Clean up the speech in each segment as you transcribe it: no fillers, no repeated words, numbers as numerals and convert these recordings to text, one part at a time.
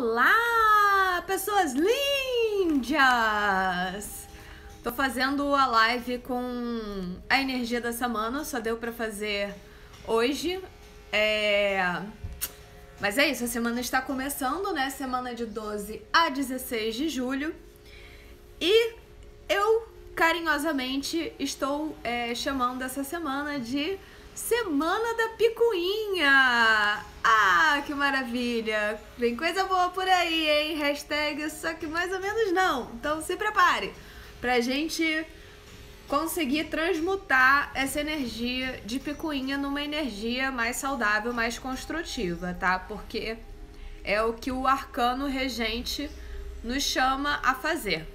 Olá, pessoas lindas! Tô fazendo a live com a energia da semana, só deu pra fazer hoje. Mas é isso, a semana está começando, né? Semana de 12 a 16 de julho. E eu, carinhosamente, estou chamando essa semana de Semana da Picuinha! Ah, que maravilha! Vem coisa boa por aí, hein? Hashtag só que mais ou menos não. Então se prepare pra gente conseguir transmutar essa energia de picuinha numa energia mais saudável, mais construtiva, tá? Porque é o que o arcano regente nos chama a fazer.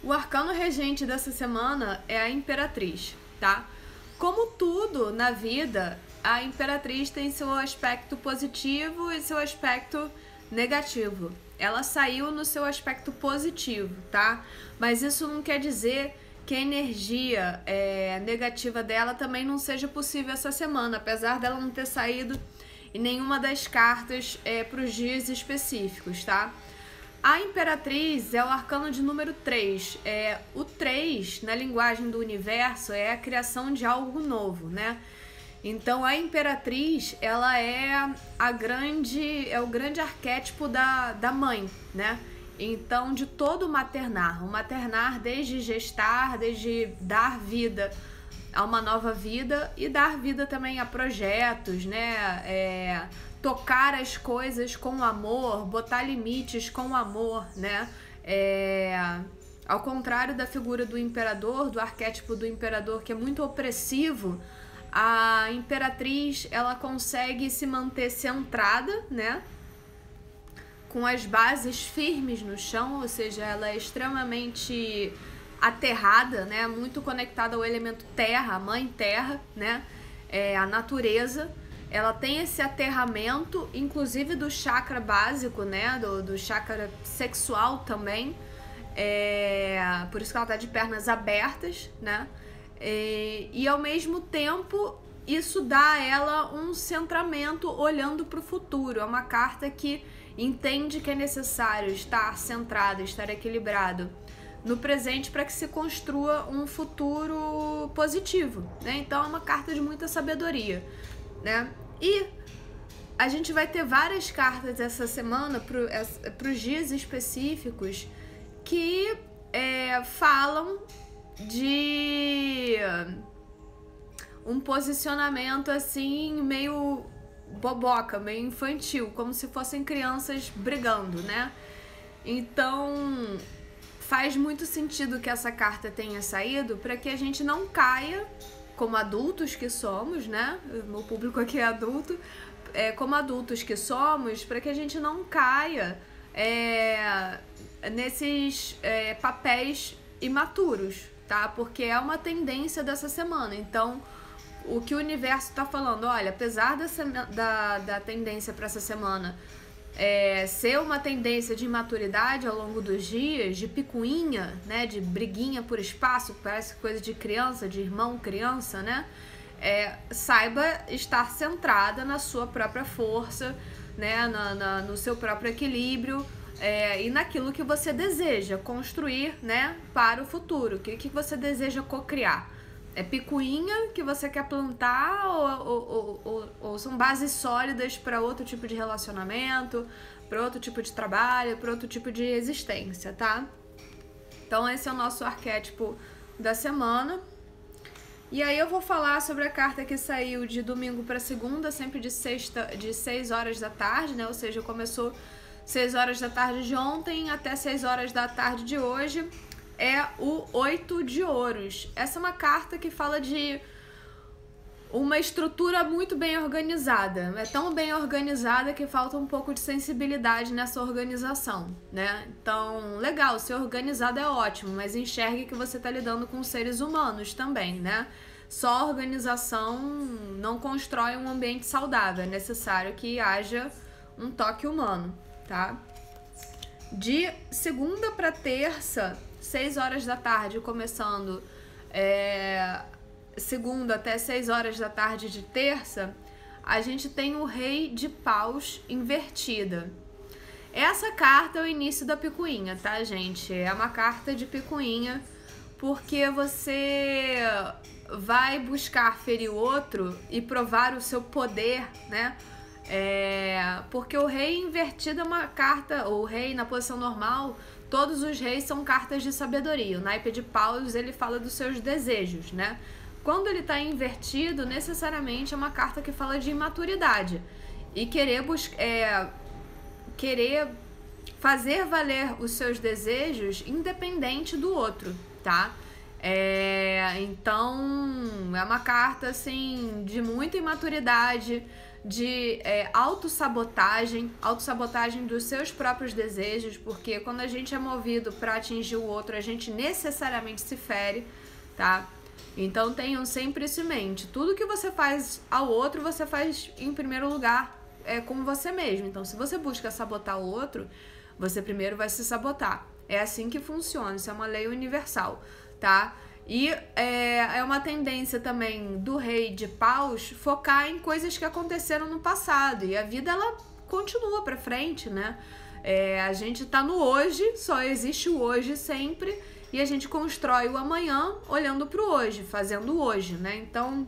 O arcano regente dessa semana é a Imperatriz, tá? Como tudo na vida, a Imperatriz tem seu aspecto positivo e seu aspecto negativo. Ela saiu no seu aspecto positivo, tá? Mas isso não quer dizer que a energia negativa dela também não seja possível essa semana, apesar dela não ter saído em nenhuma das cartas para os dias específicos, tá? A Imperatriz é o arcano de número 3. O 3, na linguagem do universo, é a criação de algo novo, né? Então, a Imperatriz, ela é o grande arquétipo da mãe, né? Então, de todo o maternar. O maternar desde gestar, desde dar vida a uma nova vida e dar vida também a projetos, né? Tocar as coisas com amor, botar limites com amor, né? Ao contrário da figura do imperador, do arquétipo do imperador, que é muito opressivo, a Imperatriz, ela consegue se manter centrada, né? Com as bases firmes no chão, ou seja, ela é extremamente aterrada, né? Muito conectada ao elemento terra, a mãe terra, né? A natureza. Ela tem esse aterramento, inclusive do chakra básico, né? Do chakra sexual também. Por isso que ela tá de pernas abertas, né? E ao mesmo tempo, isso dá a ela um centramento olhando para o futuro. É uma carta que entende que é necessário estar centrado, estar equilibrado no presente para que se construa um futuro positivo, né? Então é uma carta de muita sabedoria, né? E a gente vai ter várias cartas essa semana para os dias específicos que falam de um posicionamento assim meio boboca, meio infantil, como se fossem crianças brigando, né? Então faz muito sentido que essa carta tenha saído para que a gente não caia como adultos que somos, né? O meu público aqui é adulto. Como adultos que somos, para que a gente não caia nesses papéis imaturos, tá? Porque é uma tendência dessa semana. Então, o que o universo está falando, olha, apesar da tendência para essa semana ser uma tendência de imaturidade ao longo dos dias, de picuinha, né, de briguinha por espaço, parece coisa de criança, de irmão criança, né, saiba estar centrada na sua própria força, né, no seu próprio equilíbrio e naquilo que você deseja construir, né, para o futuro, o que você deseja cocriar. É picuinha que você quer plantar ou são bases sólidas para outro tipo de relacionamento, para outro tipo de trabalho, para outro tipo de existência, tá? Então esse é o nosso arquétipo da semana. E aí eu vou falar sobre a carta que saiu de domingo para segunda, sempre de 6 horas da tarde, né? Ou seja, começou 6 horas da tarde de ontem até 6 horas da tarde de hoje. É o 8 de ouros. Essa é uma carta que fala de uma estrutura muito bem organizada. É tão bem organizada que falta um pouco de sensibilidade nessa organização, né? Então, legal, ser organizado é ótimo, mas enxergue que você está lidando com seres humanos também, né? Só organização não constrói um ambiente saudável. É necessário que haja um toque humano, tá? De segunda para terça, 6 horas da tarde, começando segunda até 6 horas da tarde de terça, a gente tem o Rei de Paus invertida. Essa carta é o início da picuinha, tá, gente? É uma carta de picuinha porque você vai buscar ferir o outro e provar o seu poder, né? Porque o rei invertido é uma carta, o rei na posição normal, todos os reis são cartas de sabedoria. O naipe de paus, ele fala dos seus desejos, né? Quando ele tá invertido, necessariamente é uma carta que fala de imaturidade e querer fazer valer os seus desejos independente do outro, tá? Então, é uma carta, assim, de muita imaturidade, de autossabotagem dos seus próprios desejos, porque quando a gente é movido para atingir o outro, a gente necessariamente se fere, tá? Então, tenham sempre isso em mente. Tudo que você faz ao outro, você faz em primeiro lugar com você mesmo. Então, se você busca sabotar o outro, você primeiro vai se sabotar. É assim que funciona, isso é uma lei universal, tá? E é uma tendência também do rei de paus focar em coisas que aconteceram no passado. E a vida, ela continua pra frente, né? A gente tá no hoje, só existe o hoje sempre. E a gente constrói o amanhã olhando pro hoje, fazendo o hoje, né? Então,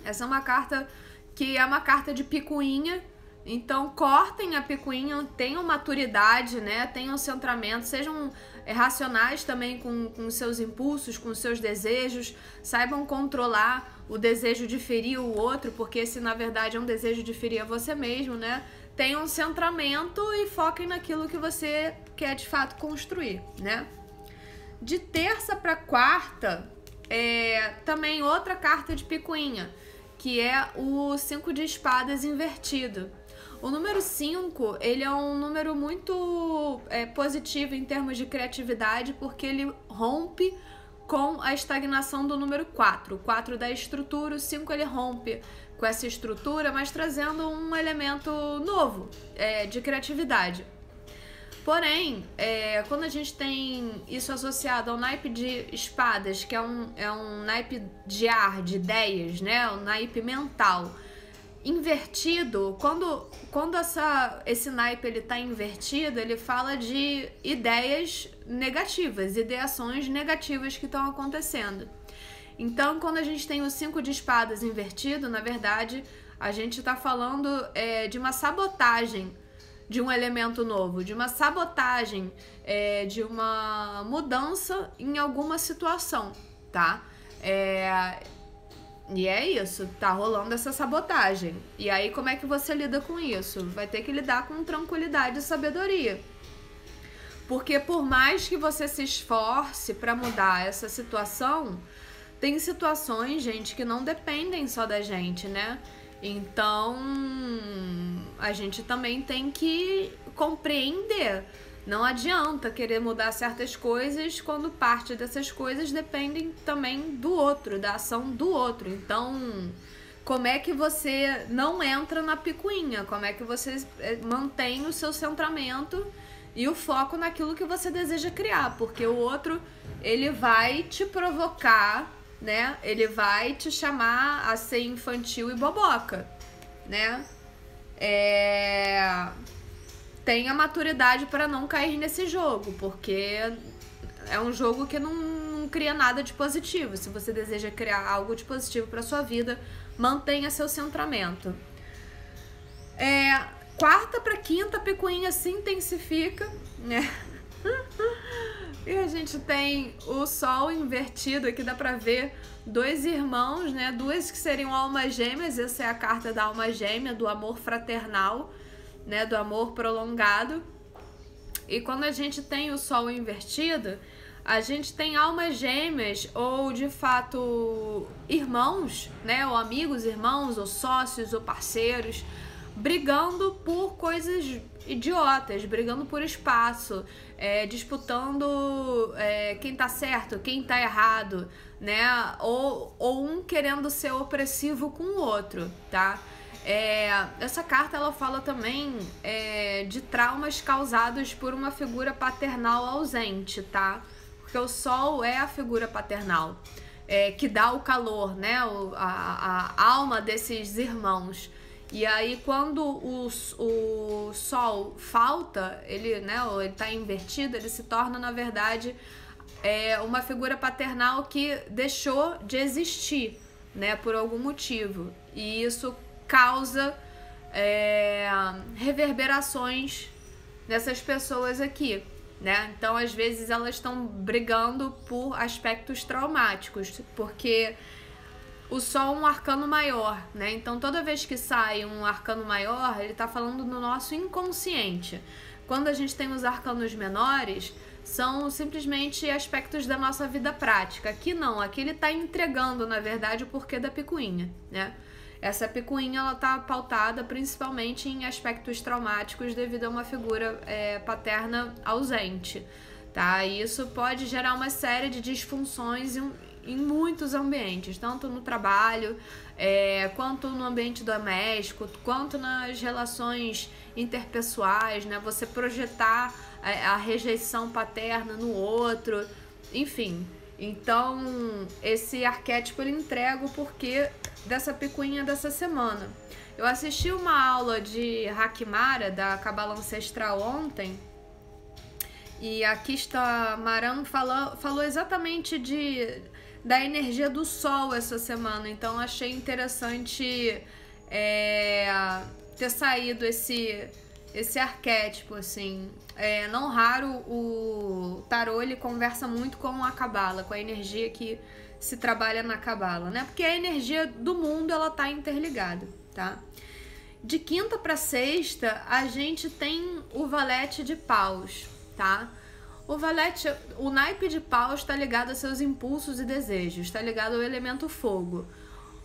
essa é uma carta que é uma carta de picuinha. Então, cortem a picuinha, tenham maturidade, né? Tenham centramento, sejam racionais também com seus impulsos, com seus desejos, saibam controlar o desejo de ferir o outro, porque esse, na verdade, é um desejo de ferir a você mesmo, né? Tenham centramento e foquem naquilo que você quer, de fato, construir, né? De terça para quarta, também outra carta de picuinha, que é o 5 de espadas invertido. O número 5, ele é um número muito positivo em termos de criatividade, porque ele rompe com a estagnação do número 4. O 4 da estrutura, o 5 ele rompe com essa estrutura, mas trazendo um elemento novo de criatividade. Porém, quando a gente tem isso associado ao naipe de espadas, que é um naipe de ar, de ideias, né? Um naipe mental, invertido, quando esse naipe ele tá invertido, ele fala de ideias negativas, ideações negativas que estão acontecendo. Então, quando a gente tem o 5 de espadas invertido, na verdade, a gente tá falando de uma sabotagem de um elemento novo, de uma sabotagem, de uma mudança em alguma situação, tá? E é isso, tá rolando essa sabotagem. E aí, como é que você lida com isso? Vai ter que lidar com tranquilidade e sabedoria. Porque por mais que você se esforce pra mudar essa situação, tem situações, gente, que não dependem só da gente, né? Então, a gente também tem que compreender. Não adianta querer mudar certas coisas quando parte dessas coisas dependem também do outro, da ação do outro. Então, como é que você não entra na picuinha? Como é que você mantém o seu centramento e o foco naquilo que você deseja criar? Porque o outro, ele vai te provocar, né? Ele vai te chamar a ser infantil e boboca, né? Tenha maturidade para não cair nesse jogo, porque é um jogo que não cria nada de positivo. Se você deseja criar algo de positivo para sua vida, mantenha seu centramento. Quarta para quinta, a picuinha se intensifica, né? E a gente tem o sol invertido, aqui dá pra ver dois irmãos, né? Duas que seriam almas gêmeas, essa é a carta da alma gêmea, do amor fraternal, né? Do amor prolongado. E quando a gente tem o sol invertido, a gente tem almas gêmeas, ou de fato irmãos, né? Ou amigos, irmãos, ou sócios, ou parceiros, brigando por coisas idiotas, brigando por espaço, disputando quem tá certo, quem tá errado, né? Ou um querendo ser opressivo com o outro, tá? Essa carta ela fala também de traumas causados por uma figura paternal ausente, tá? Porque o sol é a figura paternal, que dá o calor, né? A alma desses irmãos. E aí quando o Sol falta, ele, né, ou ele tá invertido, ele se torna, na verdade, uma figura paternal que deixou de existir, né, por algum motivo. E isso causa reverberações nessas pessoas aqui, né? Então, às vezes, elas estão brigando por aspectos traumáticos, porque o Sol é um arcano maior, né? Então, toda vez que sai um arcano maior, ele tá falando do nosso inconsciente. Quando a gente tem os arcanos menores, são simplesmente aspectos da nossa vida prática. Aqui não, aqui ele tá entregando, na verdade, o porquê da picuinha, né? Essa picuinha, ela tá pautada principalmente em aspectos traumáticos devido a uma figura paterna ausente, tá? E isso pode gerar uma série de disfunções em muitos ambientes, tanto no trabalho, quanto no ambiente doméstico, quanto nas relações interpessoais, né? Você projetar a rejeição paterna no outro, enfim. Então, esse arquétipo ele entrega o porquê dessa picuinha dessa semana. Eu assisti uma aula de Hakimara, da Cabala Ancestral, ontem, e a Kista Maran falou exatamente da energia do Sol essa semana. Então, achei interessante ter saído esse arquétipo, assim. Não raro o tarô ele conversa muito com a Cabala, com a energia que se trabalha na Cabala, né? Porque a energia do mundo ela tá interligada, tá? De quinta para sexta a gente tem o valete de paus, tá? O naipe de paus está ligado a seus impulsos e desejos, está ligado ao elemento fogo.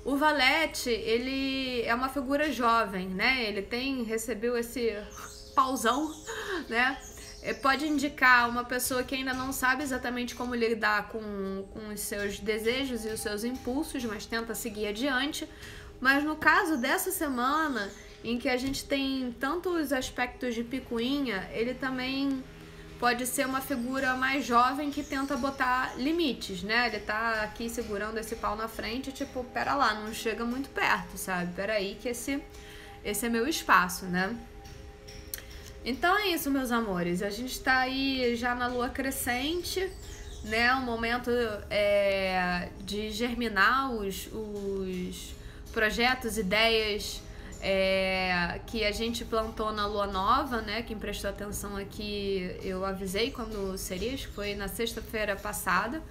O valete, ele é uma figura jovem, né? Ele recebeu esse pauzão, né? Pode indicar uma pessoa que ainda não sabe exatamente como lidar com os seus desejos e os seus impulsos, mas tenta seguir adiante. Mas no caso dessa semana, em que a gente tem tantos aspectos de picuinha, ele também pode ser uma figura mais jovem que tenta botar limites, né? Ele tá aqui segurando esse pau na frente, tipo, pera lá, não chega muito perto, sabe? Pera aí que esse é meu espaço, né? Então é isso, meus amores. A gente tá aí já na lua crescente, né? Um momento de germinar os projetos, ideias que a gente plantou na lua nova, né? Quem prestou atenção aqui, eu avisei quando seria, acho que foi na sexta-feira passada.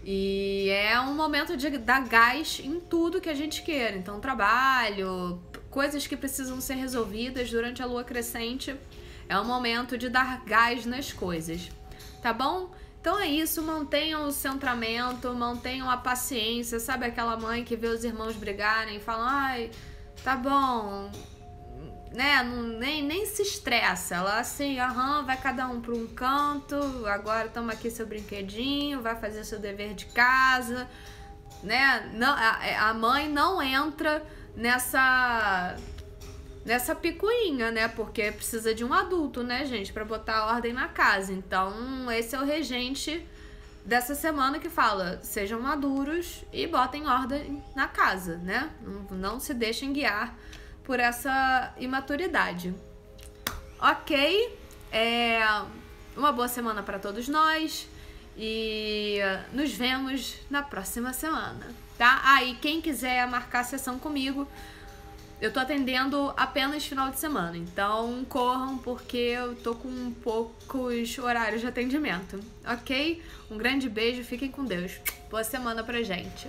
E é um momento de dar gás em tudo que a gente queira. Então, trabalho, coisas que precisam ser resolvidas durante a lua crescente, é um momento de dar gás nas coisas, tá bom? Então é isso, mantenham o centramento, mantenham a paciência, sabe aquela mãe que vê os irmãos brigarem e fala, ai, tá bom, né, nem se estressa, ela assim, vai cada um para um canto, agora toma aqui seu brinquedinho, vai fazer seu dever de casa, né, não, a mãe não entra nessa picuinha, né? Porque precisa de um adulto, né, gente? Pra botar ordem na casa. Então, esse é o regente dessa semana que fala, sejam maduros e botem ordem na casa, né? Não se deixem guiar por essa imaturidade. Ok? Uma boa semana pra todos nós. E nos vemos na próxima semana, tá? E quem quiser marcar a sessão comigo, eu tô atendendo apenas final de semana, então corram porque eu tô com poucos horários de atendimento, ok? Um grande beijo, fiquem com Deus. Boa semana pra gente.